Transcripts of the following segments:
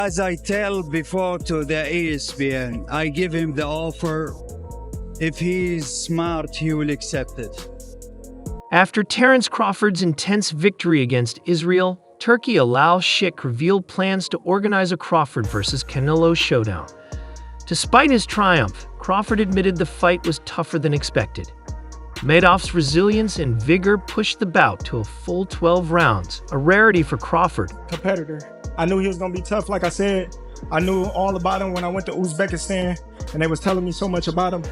As I tell before to the ESPN, I give him the offer. If he's smart, he will accept it. After Terence Crawford's intense victory against Israel, Turkey Alal Sheikh revealed plans to organize a Crawford vs. Canelo showdown. Despite his triumph, Crawford admitted the fight was tougher than expected. Madoff's resilience and vigor pushed the bout to a full 12 rounds, a rarity for Crawford. Competitor. I knew he was going to be tough. Like I said, I knew all about him when I went to Uzbekistan, and they was telling me so much about him.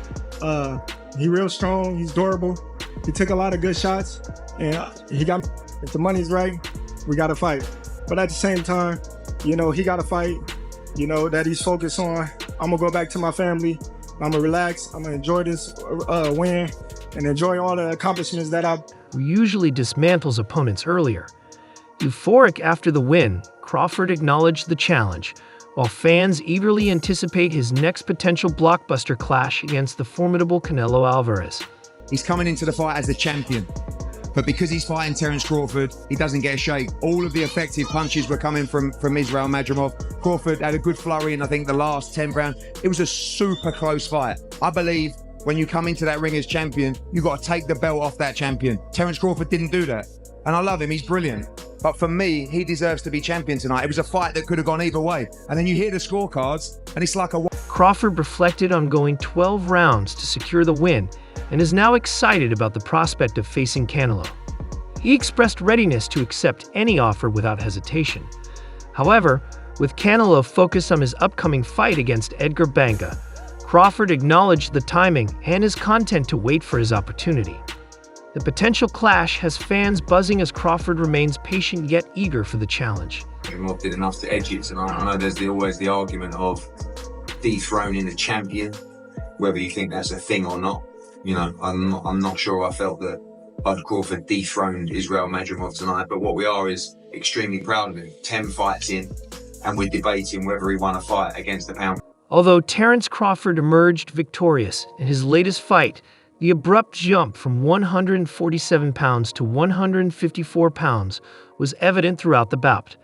He real strong. He's durable. He took a lot of good shots, and he got. If the money's right, we got to fight. But at the same time, you know, he got to fight. You know that he's focused on. I'm gonna go back to my family. I'm gonna relax. I'm gonna enjoy this win and enjoy all the accomplishments that I've. Who usually dismantles opponents earlier. Euphoric after the win, Crawford acknowledged the challenge, while fans eagerly anticipate his next potential blockbuster clash against the formidable Canelo Alvarez. He's coming into the fight as the champion, but because he's fighting Terence Crawford, he doesn't get a shake. All of the effective punches were coming from Israel Madrimov. Crawford had a good flurry in, I think, the last 10 rounds. It was a super close fight. I believe when you come into that ring as champion, you got to take the belt off that champion. Terence Crawford didn't do that, and I love him. He's brilliant. But for me, he deserves to be champion tonight. It was a fight that could have gone either way. And then you hear the scorecards, and it's like a... Crawford reflected on going 12 rounds to secure the win and is now excited about the prospect of facing Canelo. He expressed readiness to accept any offer without hesitation. However, with Canelo focused on his upcoming fight against Edgar Banga, Crawford acknowledged the timing and is content to wait for his opportunity. The potential clash has fans buzzing as Crawford remains patient yet eager for the challenge. Madrimov did enough to edge it tonight. I know there's always the argument of dethroning the champion, whether you think that's a thing or not. You know, I'm not sure I felt that Bud Crawford dethroned Israel Madrimov tonight, but what we are is extremely proud of him. 10 fights in, and we're debating whether he won a fight against the pound. Although Terence Crawford emerged victorious in his latest fight, the abrupt jump from 147 pounds to 154 pounds was evident throughout the bout.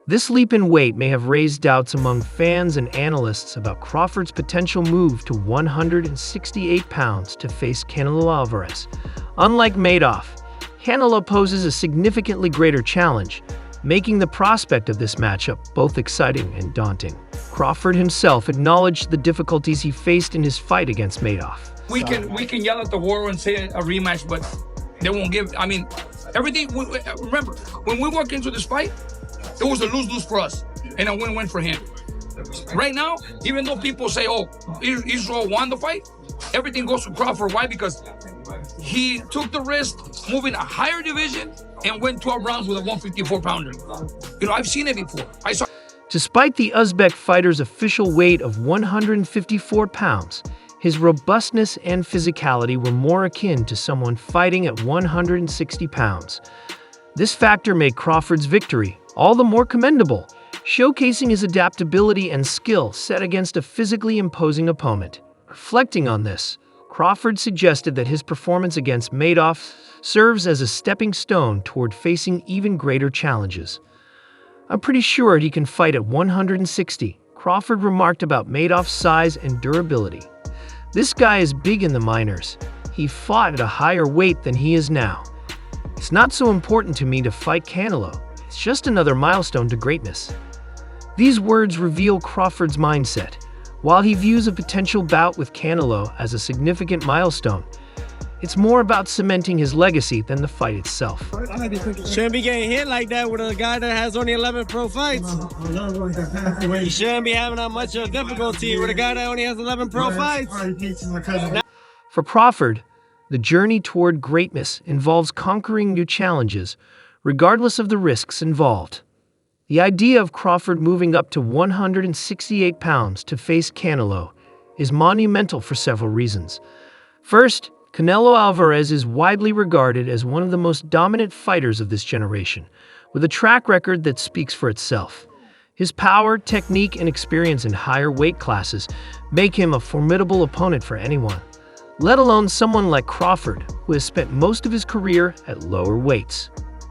This leap in weight may have raised doubts among fans and analysts about Crawford's potential move to 168 pounds to face Canelo Alvarez. Unlike Madoff, Canelo poses a significantly greater challenge, making the prospect of this matchup both exciting and daunting. Crawford himself acknowledged the difficulties he faced in his fight against Madoff. We can yell at the world and say a rematch, but they won't give. I mean, everything. Remember, when we walk into this fight, it was a lose-lose for us and a win-win for him. Right now, even though people say, "Oh, Israel won the fight," everything goes to Crawford. Why? Because he took the risk, moving a higher division, and went 12 rounds with a 154-pounder. You know, I've seen it before. Despite the Uzbek fighter's official weight of 154 pounds, his robustness and physicality were more akin to someone fighting at 160 pounds. This factor made Crawford's victory all the more commendable, showcasing his adaptability and skill set against a physically imposing opponent. Reflecting on this, Crawford suggested that his performance against Madoff serves as a stepping stone toward facing even greater challenges. "I'm pretty sure he can fight at 160, Crawford remarked about Madoff's size and durability. "This guy is big in the minors. He fought at a higher weight than he is now. It's not so important to me to fight Canelo. It's just another milestone to greatness." These words reveal Crawford's mindset. While he views a potential bout with Canelo as a significant milestone, it's more about cementing his legacy than the fight itself. Shouldn't be getting hit like that with a guy that has only 11 pro fights. You shouldn't be having that much difficulty with a guy that only has 11 pro fights. For Crawford, the journey toward greatness involves conquering new challenges, regardless of the risks involved. The idea of Crawford moving up to 168 pounds to face Canelo is monumental for several reasons. First, Canelo Alvarez is widely regarded as one of the most dominant fighters of this generation, with a track record that speaks for itself. His power, technique, and experience in higher weight classes make him a formidable opponent for anyone, let alone someone like Crawford, who has spent most of his career at lower weights.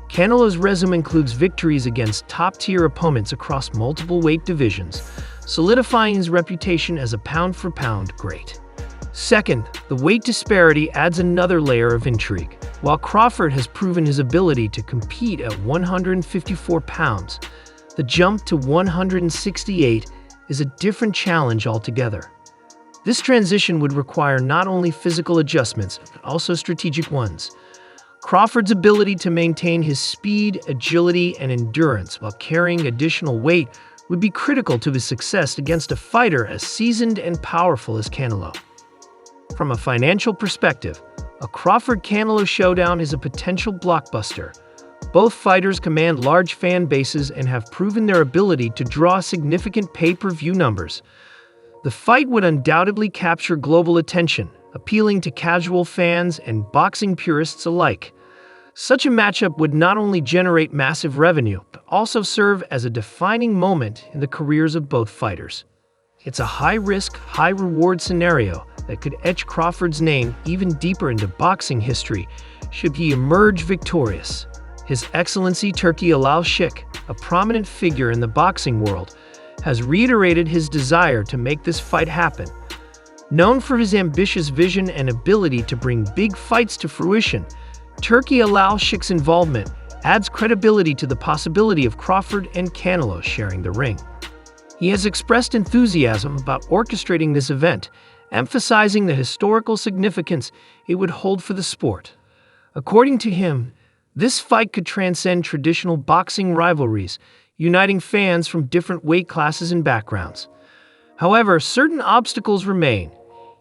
Canelo's resume includes victories against top-tier opponents across multiple weight divisions, solidifying his reputation as a pound-for-pound great. Second, the weight disparity adds another layer of intrigue. While Crawford has proven his ability to compete at 154 pounds, the jump to 168 is a different challenge altogether. This transition would require not only physical adjustments, but also strategic ones. Crawford's ability to maintain his speed, agility, and endurance while carrying additional weight would be critical to his success against a fighter as seasoned and powerful as Canelo. From a financial perspective, a Crawford-Canelo showdown is a potential blockbuster. Both fighters command large fan bases and have proven their ability to draw significant pay-per-view numbers. The fight would undoubtedly capture global attention, appealing to casual fans and boxing purists alike. Such a matchup would not only generate massive revenue, but also serve as a defining moment in the careers of both fighters. It's a high-risk, high-reward scenario that could etch Crawford's name even deeper into boxing history should he emerge victorious. His Excellency Turki Al-Sheikh, a prominent figure in the boxing world, has reiterated his desire to make this fight happen. Known for his ambitious vision and ability to bring big fights to fruition, Turki Al-Sheikh's involvement adds credibility to the possibility of Crawford and Canelo sharing the ring. He has expressed enthusiasm about orchestrating this event, emphasizing the historical significance it would hold for the sport. According to him, this fight could transcend traditional boxing rivalries, uniting fans from different weight classes and backgrounds. However, certain obstacles remain.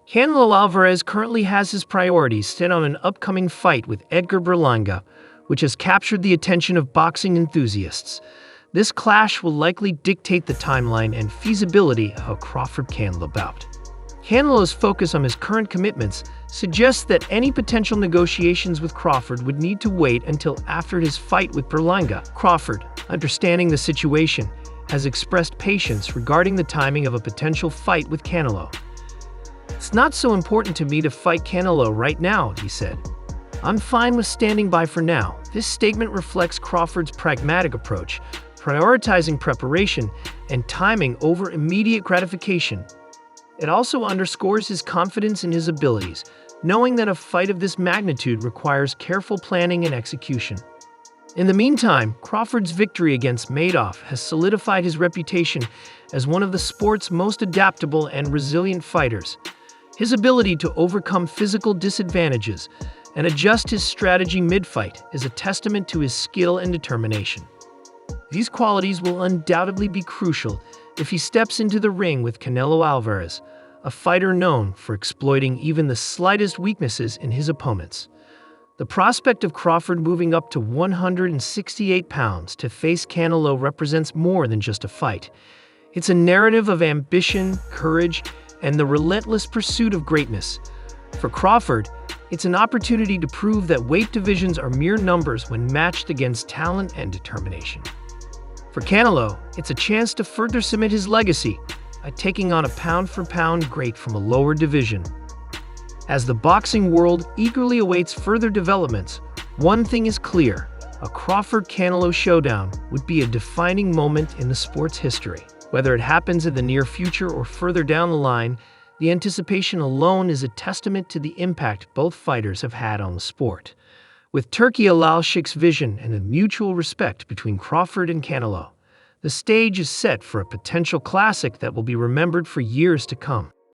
Canelo Alvarez currently has his priorities set on an upcoming fight with Edgar Berlanga, which has captured the attention of boxing enthusiasts. This clash will likely dictate the timeline and feasibility of a Crawford-Canelo bout. Canelo's focus on his current commitments suggests that any potential negotiations with Crawford would need to wait until after his fight with Berlanga. Crawford, understanding the situation, has expressed patience regarding the timing of a potential fight with Canelo. "It's not so important to me to fight Canelo right now," he said. "I'm fine with standing by for now." This statement reflects Crawford's pragmatic approach, prioritizing preparation and timing over immediate gratification. It also underscores his confidence in his abilities, knowing that a fight of this magnitude requires careful planning and execution. In the meantime, Crawford's victory against Madoff has solidified his reputation as one of the sport's most adaptable and resilient fighters. His ability to overcome physical disadvantages and adjust his strategy mid-fight is a testament to his skill and determination. These qualities will undoubtedly be crucial if he steps into the ring with Canelo Alvarez, a fighter known for exploiting even the slightest weaknesses in his opponents. The prospect of Crawford moving up to 168 pounds to face Canelo represents more than just a fight. It's a narrative of ambition, courage, and the relentless pursuit of greatness. For Crawford, it's an opportunity to prove that weight divisions are mere numbers when matched against talent and determination. For Canelo, it's a chance to further cement his legacy by taking on a pound-for-pound great from a lower division. As the boxing world eagerly awaits further developments, one thing is clear: a Crawford-Canelo showdown would be a defining moment in the sport's history. Whether it happens in the near future or further down the line, the anticipation alone is a testament to the impact both fighters have had on the sport. With Turki Al-Sheikh's vision and the mutual respect between Crawford and Canelo, the stage is set for a potential classic that will be remembered for years to come.